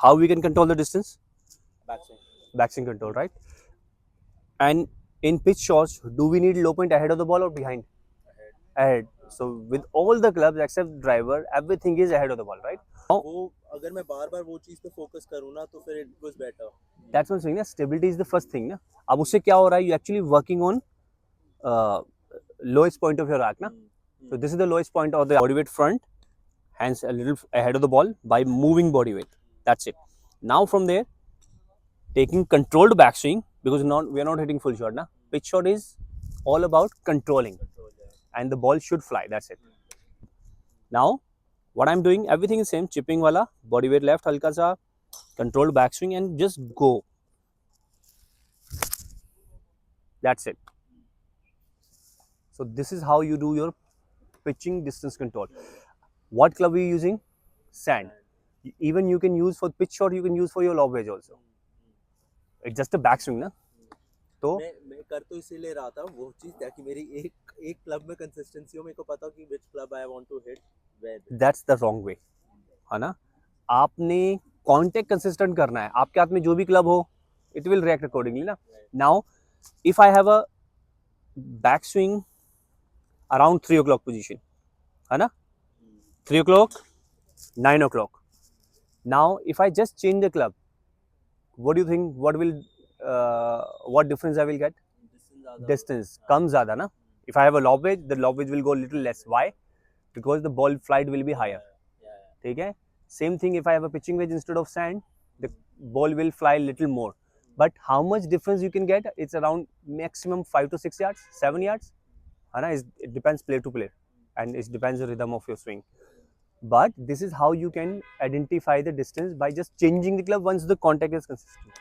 how we can control the distance? Backswing. Backswing control, right? And in pitch shots, do we need low point ahead of the ball or behind? Ahead. So with all the clubs except driver, everything is ahead of the ball, right? Now, वो अगर मैं बार बार वो चीज पे focus करूँ ना तो फिर it goes better. that's what I'm saying. Stability is the first thing. Na? अब उससे क्या हो रहा है? You actually working on lowest point of your rack. Na? So this is the lowest point of the body weight front, hands a little ahead of the ball by moving body weight. That's it. Now from there, taking controlled backswing, because we are not hitting full shot. Na? Pitch shot is all about controlling, and the ball should fly. That's it. Now what I'm doing, everything is same. Chipping wala, body weight left, halka sa, controlled backswing, and just go. That's it. So this is how you do your pitching distance control. What club are you using? Sand. Even you can use for pitch shot, you can use for your lob wedge also. It's just a backswing, na? तो मैं कर तो इसीलिए रहा था वो चीज ताकि मेरी एक क्लब में कंसिस्टेंसी हो, मेरे को पता हो कि which club I want to hit where. that's the wrong way, है ना? आपने कांटेक्ट कंसिस्टेंट करना है. आपके हाथ में जो भी क्लब हो, it will react accordingly, ना? Now, if I have a backswing around 3 o'clock position, है ना? 3 o'clock, 9 o'clock. Now, if I just change the club, what do you think? What difference I will get? Distance comes ज़्यादा ना. If I have a lob wedge, the lob wedge will go little less. Why? Because the ball flight will be higher. ठीक है? Same thing if I have a pitching wedge instead of sand, the ball will fly little more. But how much difference you can get? It's around maximum 5 to 6 yards, 7 yards. है ना? It depends player to player, and it depends the rhythm of your swing. But this is how you can identify the distance by just changing the club once the contact is consistent.